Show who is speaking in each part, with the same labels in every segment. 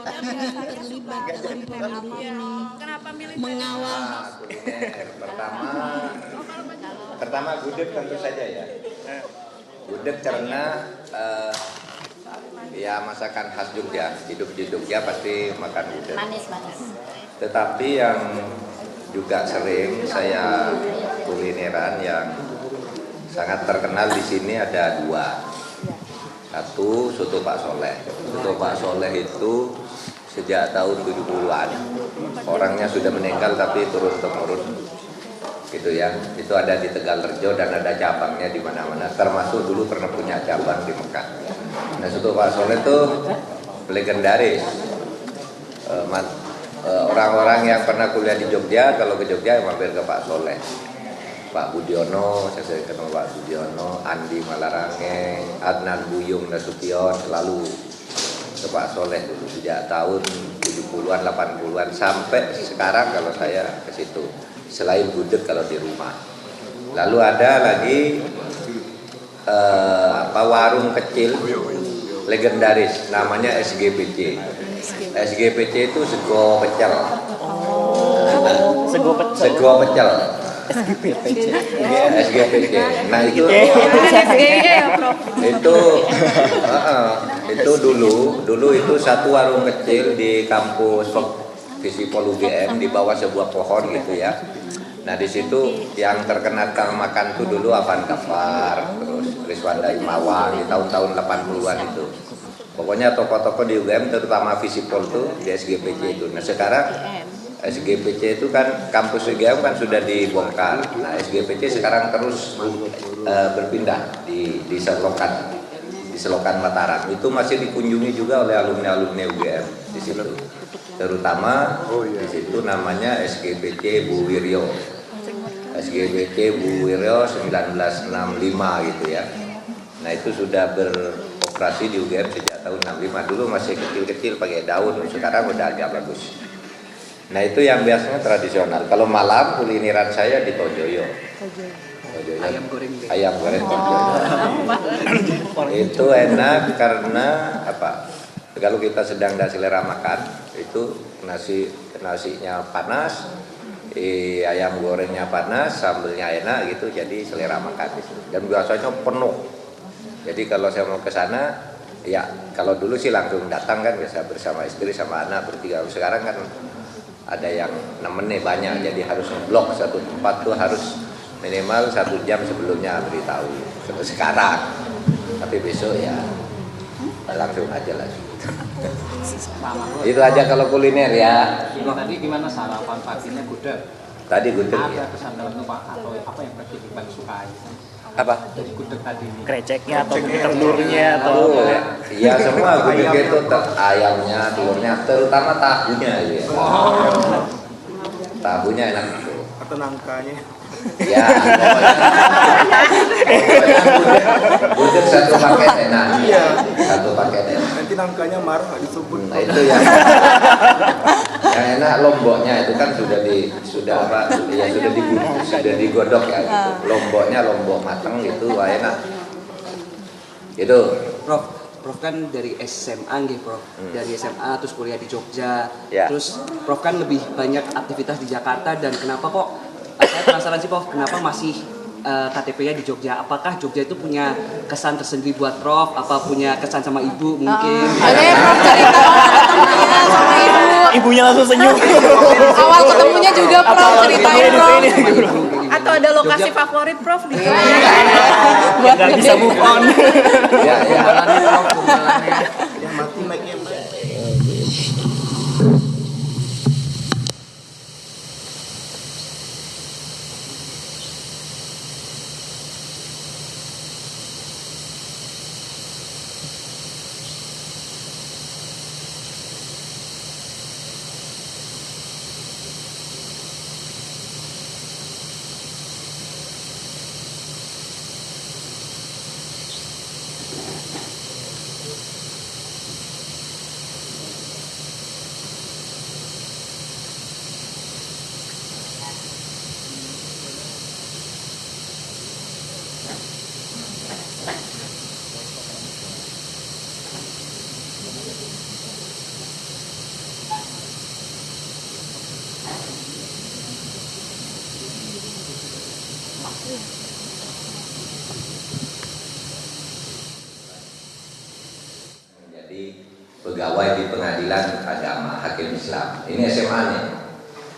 Speaker 1: terlibat kuliner apa ini?
Speaker 2: Kenapa milih
Speaker 1: Mengawal.
Speaker 3: Kuliner pertama gudeg tentu saja ya. Gudeg karena ya masakan khas Jogja, hidup di Jogja pasti makan gudeg.
Speaker 4: Manis.
Speaker 3: Tetapi yang juga sering saya kulineran yang sangat terkenal di sini ada dua. Satu, soto Pak Soleh. Soto Pak Soleh itu sejak tahun 70-an. Orangnya sudah meninggal tapi turun-temurun. Gitu ya. Itu ada di Tegalrejo dan ada cabangnya di mana-mana. Termasuk dulu pernah punya cabang di Mekah. Nah, soto Pak Soleh itu legendaris. Orang-orang yang pernah kuliah di Jogja, kalau ke Jogja mampir ke Pak Soleh. Pak Budiono, saya ketemu Pak Budiono, Andi Malarange, Adnan Buyung Nasution, selalu ke Pak Soleh dulu sejak tahun 70-an, 80-an sampai sekarang kalau saya ke situ. Selain gudeg kalau di rumah. Lalu ada lagi warung kecil legendaris namanya SGPC. SGPC itu sego pecel. Sego pecel. SGPC. Nah itu dulu itu satu warung kecil di kampus Visipol UGM di bawah sebuah pohon gitu ya. Nah di situ yang terkena makan tuh dulu Avan Gafar, terus Rizwanda Imawan di tahun-tahun 80-an itu. Pokoknya toko-toko di UGM terutama Visipol tuh di SGPC itu. Nah sekarang SGPC itu kan kampus UGM kan sudah dibongkar. Nah SGPC sekarang terus berpindah di Selokan Mataram. Itu masih dikunjungi juga oleh alumni-alumni UGM di situ. Terutama di situ namanya SGPC Bu Wiryo. SGPC Bu Wiryo 1965 gitu ya. Nah itu sudah beroperasi di UGM sejak tahun 65. Dulu masih kecil-kecil pakai daun, sekarang udah agak bagus. Nah itu yang biasanya tradisional. Kalau malam kulineran saya di Tojoyo. Ayam goreng Tojoyo. Itu enak karena apa? Kalau kita sedang ada selera makan, itu nasinya panas, ayam gorengnya panas, sambelnya enak gitu, jadi selera makan itu. Dan biasanya penuh. Jadi kalau saya mau ke sana, ya kalau dulu sih langsung datang kan biasa bersama istri sama anak bertiga. Sekarang kan ada yang nemenin banyak, jadi harus ngeblok satu tempat tuh harus minimal 1 jam sebelumnya beritahu. Sekarang, tapi besok ya langsung aja lah. Itu aja kalau kuliner ya.
Speaker 5: Tadi gimana sarapan paginya gudeg?
Speaker 3: Tadi gudeg
Speaker 5: ada
Speaker 3: ya.
Speaker 5: kesan dalamnya Pak atau apa yang paling sukai?
Speaker 3: Apa?
Speaker 5: Dari gudeg tadi ini.
Speaker 6: Kreceknya atau telurnya atau
Speaker 3: Iya semua gudeg itu ayamnya, telurnya, terutama tahunya ya. Tahunya enak itu.
Speaker 7: Atau nangkanya.
Speaker 3: Ya, gudeg satu paket enak.
Speaker 7: Iya.
Speaker 3: Satu paket enak.
Speaker 7: Nanti nangkanya marah nggak disebut.
Speaker 3: Nah itu yang enak lomboknya itu kan sudah digodok ya gitu. Lombok matang gitu, wah enak. Itu.
Speaker 8: Prof kan dari SMA nggih Prof. Dari SMA terus kuliah di Jogja.
Speaker 3: Ya.
Speaker 8: Terus Prof kan lebih banyak aktivitas di Jakarta dan kenapa kok saya penasaran sih Prof, kenapa masih KTP-nya di Jogja? Apakah Jogja itu punya kesan tersendiri buat Prof? Apa punya kesan sama ibu mungkin?
Speaker 2: Oke, Prof cerita ketemunya sama ibu.
Speaker 6: ibunya langsung senyum.
Speaker 2: Awal ketemunya juga Prof ceritain Prof. Atau ada lokasi
Speaker 8: Jogja.
Speaker 2: favorit Prof di sana?
Speaker 6: Buat nggak bisa move on.
Speaker 3: Ya.
Speaker 7: Yang mati mic-nya.
Speaker 3: pegawai di pengadilan agama hakim Islam. Ini SMA-nya.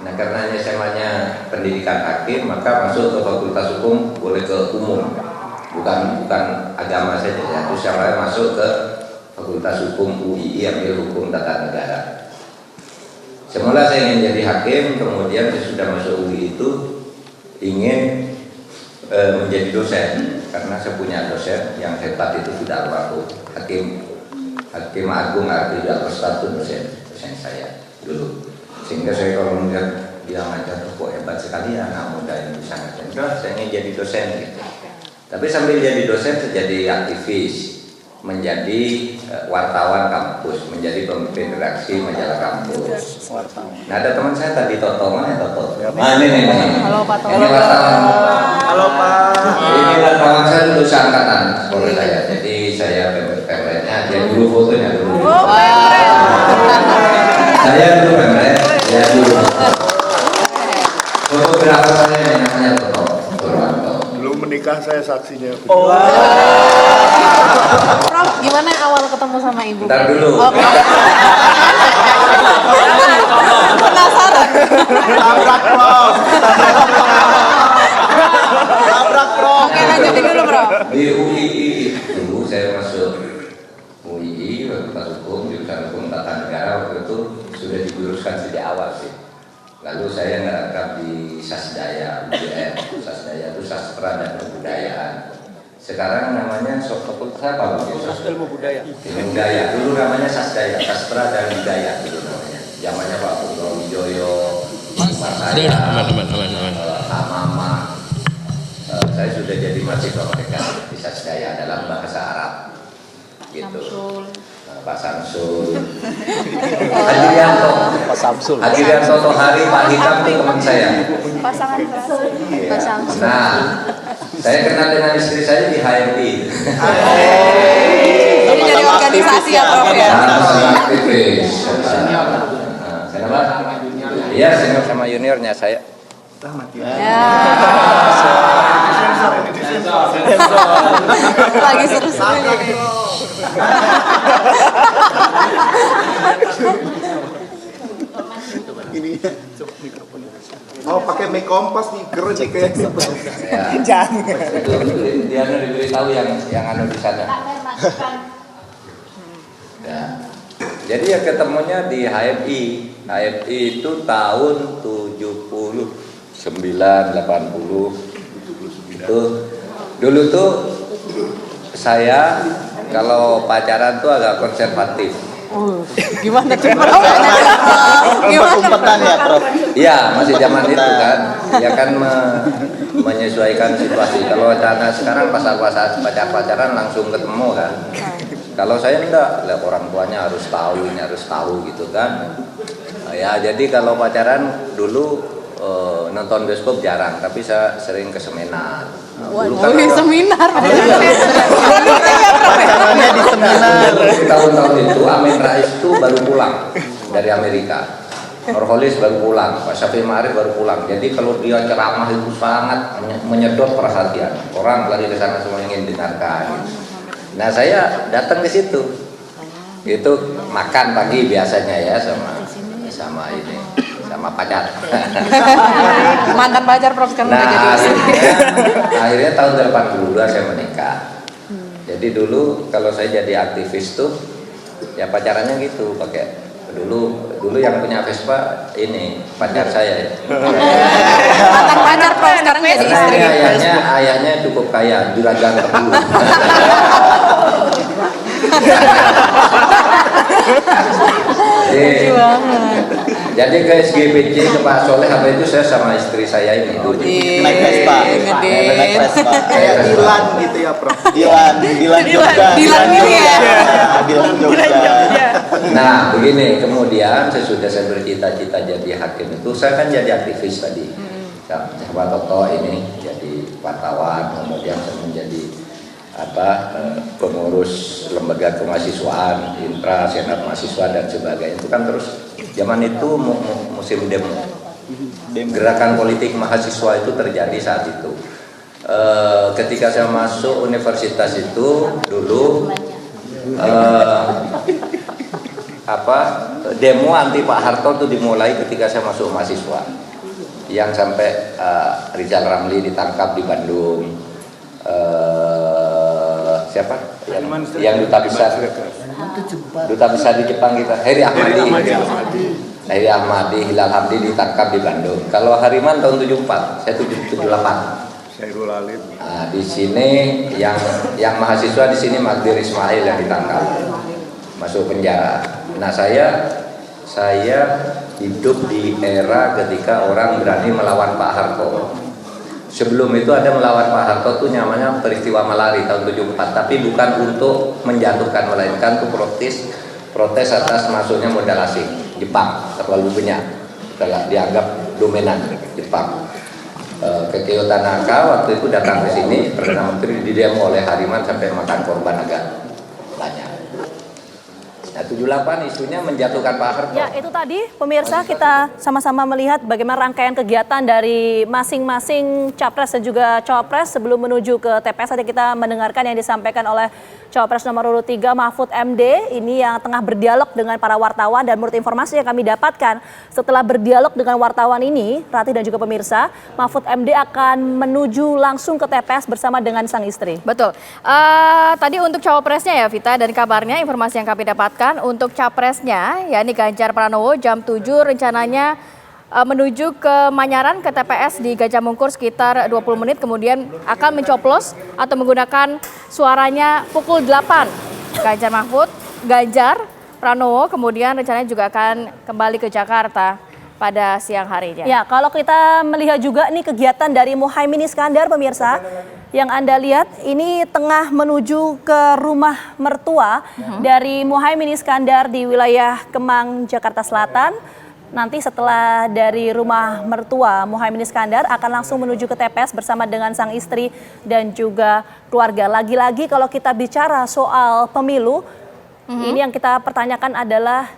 Speaker 3: Nah, karena SMA-nya pendidikan hakim, maka masuk ke fakultas hukum boleh ke umum, bukan agama saja ya. Terus yang lain masuk ke fakultas hukum UII, ambil hukum tata negara. Semula saya ingin jadi hakim, kemudian sesudah masuk UII itu ingin menjadi dosen, karena saya punya dosen yang hebat itu sudah almarhum Hakim Agung Ardi Alrostat itu dosen saya dulu. Sehingga saya kalau melihat dia ngajar kok hebat sekali ya anak muda yang bisa ngajar. Udah, saya ingin jadi dosen gitu. Tapi sambil jadi dosen saya jadi aktivis, menjadi wartawan kampus, menjadi pemimpin redaksi majalah kampus. Nah, ada teman saya tadi Toto, mana Toto? Nah, ini.
Speaker 2: Halo Pak Toto.
Speaker 3: Ini wartawan.
Speaker 7: Halo Pak.
Speaker 3: Ini wartawan saya lulusan angkatan sekolah saya. Jadi saya pemretnya, dia dulu fotonya dulu. Saya dulu pemret, dia dulu. Fotografer saya yang namanya Toto.
Speaker 7: Belum menikah saya saksinya.
Speaker 2: Prof, gimana awal ketemu sama ibu?
Speaker 3: Bentar dulu.
Speaker 2: Penasaran.
Speaker 7: Tabrak Prof. Tabrak Prof.
Speaker 2: Oke, lanjutin dulu, Prof.
Speaker 3: Di UII dulu saya masuk UII, Fakultas Hukum, jurusan Hukum Tata Negara. Waktu itu sudah dijuruskan sejak awal sih. Lalu saya ngerangkap di Sasdaya, UGM. Sasdaya itu Sastra dan Kebudayaan. Sekarang namanya fakultas apa?
Speaker 6: Ilmu budaya.
Speaker 3: Ilmu budaya. Dulu namanya Sasdaya, Sastra dan Budaya dulu namanya. Zamannya Pak Purwo Wijoyo, Pak Mama. Saya sudah jadi mahasiswa mereka di Sasdaya dalam bahasa Arab. Gitu. Pak Samsul, Hadirianto,
Speaker 6: Pak Samsul.
Speaker 3: Hadirianto Tohari, Pak Hikam itu teman saya.
Speaker 1: Pasangan serasi. Pak Samsul.
Speaker 3: Nah, saya kenal dengan istri saya di HMI.
Speaker 2: Jadi jadi organisasi ya, Prof ya.
Speaker 3: Sama aktivis. Kenapa? Iya, senior sama juniornya saya.
Speaker 2: Ya. Lagi seru-serunya nih.
Speaker 7: Ini. Oh, pakai mic kompas nih, keren nih kayak.
Speaker 3: Jangan. Itu dia diberitahu yang anu di sana. Ya. Jadi ya ketemunya di HMI. HMI itu tahun 79, 80. Itu dulu tuh saya kalau pacaran tuh agak konservatif.
Speaker 2: Gimana tuh, Prof?
Speaker 6: Umpetan ya, Prof.
Speaker 3: Iya, masih zaman itu kan. Ya kan menyesuaikan situasi. Kalau anak sekarang pacaran langsung ketemu kan. Kalau saya enggak, orang tuanya harus tahu, ini harus tahu gitu kan. Ya, jadi kalau pacaran dulu nonton bioskop jarang, tapi saya sering ke seminar. Dulu kan
Speaker 2: seminar.
Speaker 6: Pacarannya di seminar.
Speaker 3: Tahun-tahun itu Amin Rais itu baru pulang dari Amerika. Nurholis baru pulang, Pak Syafi'i Ma'arif baru pulang. Jadi kalau dia ceramah itu sangat menyedot perhatian. Orang lari ke sana semua ingin dengarkan. Nah, saya datang ke situ. Itu makan pagi biasanya ya sama pacar.
Speaker 2: Mantan pacar, Prof, kan udah jadi istri.
Speaker 3: Akhirnya tahun 82 saya menikah. Jadi dulu kalau saya jadi aktivis tuh ya pacarannya gitu, pakai dulu yang punya Vespa ini pacar saya.
Speaker 2: Mantan pacar, Prof, sekarang jadi istri.
Speaker 3: Ayahnya cukup kaya, juragan tebu. Jadi ke SGBC ke Pak Soleh apa itu saya sama istri saya ini dulu.
Speaker 6: Naik Vespa. Naik Vespa.
Speaker 7: Kayak Dilan gitu ya, Prof.
Speaker 6: Dilan Jogja.
Speaker 2: Dilan ini ya.
Speaker 6: Dilan Jogja.
Speaker 3: Nah, begini, kemudian sesudah saya bercita-cita jadi hakim itu, saya kan jadi aktivis tadi. Sama Toto ini jadi wartawan, kemudian saya menjadi pengurus lembaga kemahasiswaan, Intra, Senat Mahasiswa dan sebagainya. Itu kan terus zaman itu musim demo. Gerakan politik mahasiswa itu terjadi saat itu. Ketika saya masuk universitas itu dulu demo anti Pak Harto itu dimulai ketika saya masuk mahasiswa, yang sampai Rizal Ramli ditangkap di Bandung, siapa yang duta besar di Jepang kita, Heri Ahmadi, Hilal Hamdi ditangkap di Bandung. Kalau Hariman tahun 74, saya 78. Nah, di sini yang mahasiswa di sini Magdir Ismail yang ditangkap, masuk penjara. Nah, saya hidup di era ketika orang berani melawan Pak Harto. Sebelum itu ada melawan Pak Harto tuh namanya peristiwa Malari tahun 74, tapi bukan untuk menjatuhkan, melainkan itu protes atas masuknya modal asing Jepang terlalu banyak, telah dianggap dominan Jepang. Kekio Tanaka waktu itu datang ke sini, Perdana Menteri didemo oleh Hariman sampai makan korban agak banyak. Nah, 78 isunya menjatuhkan Pak Harto.
Speaker 4: Ya, itu tadi pemirsa kita sama-sama melihat bagaimana rangkaian kegiatan dari masing-masing capres dan juga cawapres sebelum menuju ke TPS. Tadi kita mendengarkan yang disampaikan oleh cawapres nomor urut 3 Mahfud MD ini yang tengah berdialog dengan para wartawan, dan menurut informasi yang kami dapatkan setelah berdialog dengan wartawan ini, Rati dan juga pemirsa, Mahfud MD akan menuju langsung ke TPS bersama dengan sang istri.
Speaker 1: Betul. Tadi untuk cawapresnya ya Vita, dan kabarnya informasi yang kami dapatkan untuk capresnya yakni Ganjar Pranowo jam 7 rencananya menuju ke Manyaran ke TPS di Gajah Mungkur sekitar 20 menit, kemudian akan mencoblos atau menggunakan suaranya pukul 8. Ganjar Pranowo kemudian rencananya juga akan kembali ke Jakarta pada siang harinya.
Speaker 4: Ya, kalau kita melihat juga nih kegiatan dari Muhaimin Iskandar pemirsa, yang Anda lihat ini tengah menuju ke rumah mertua dari Muhaimin Iskandar di wilayah Kemang, Jakarta Selatan. Nanti setelah dari rumah mertua Muhaimin Iskandar akan langsung menuju ke TPS bersama dengan sang istri dan juga keluarga. Lagi-lagi kalau kita bicara soal pemilu, ini yang kita pertanyakan adalah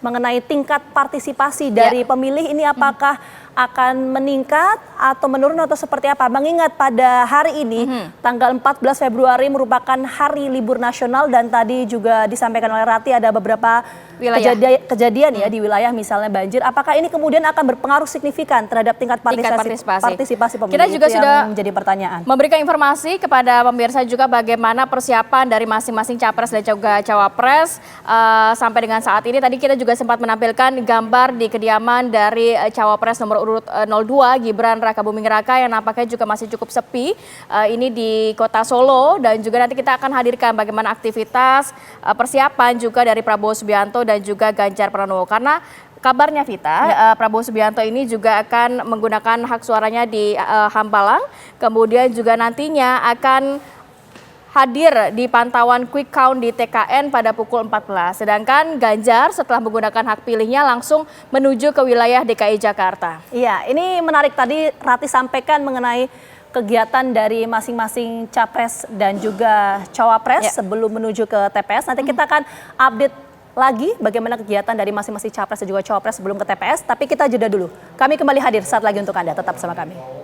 Speaker 4: mengenai tingkat partisipasi dari pemilih ini, apakah akan meningkat atau menurun atau seperti apa. Mengingat pada hari ini tanggal 14 Februari merupakan hari libur nasional, dan tadi juga disampaikan oleh Rati ada beberapa kejadian ya di wilayah misalnya banjir. Apakah ini kemudian akan berpengaruh signifikan terhadap tingkat partisipasi pemilih?
Speaker 1: Kita juga sudah
Speaker 4: menjadi pertanyaan.
Speaker 1: Memberikan informasi kepada pemirsa juga bagaimana persiapan dari masing-masing capres dan juga cawapres sampai dengan saat ini. Tadi kita juga sempat menampilkan gambar di kediaman dari cawapres nomor urut 02 Gibran Rakabuming Raka yang nampaknya juga masih cukup sepi ini di kota Solo, dan juga nanti kita akan hadirkan bagaimana aktivitas persiapan juga dari Prabowo Subianto dan juga Ganjar Pranowo, karena kabarnya Vita, Prabowo Subianto ini juga akan menggunakan hak suaranya di Hambalang, kemudian juga nantinya akan hadir di pantauan quick count di TKN pada pukul 14. Sedangkan Ganjar setelah menggunakan hak pilihnya langsung menuju ke wilayah DKI Jakarta.
Speaker 4: Iya, ini menarik tadi Rati sampaikan mengenai kegiatan dari masing-masing capres dan juga cawapres sebelum menuju ke TPS. Nanti kita akan update lagi bagaimana kegiatan dari masing-masing capres dan juga cawapres sebelum ke TPS. Tapi kita jeda dulu. Kami kembali hadir saat lagi untuk Anda. Tetap bersama kami.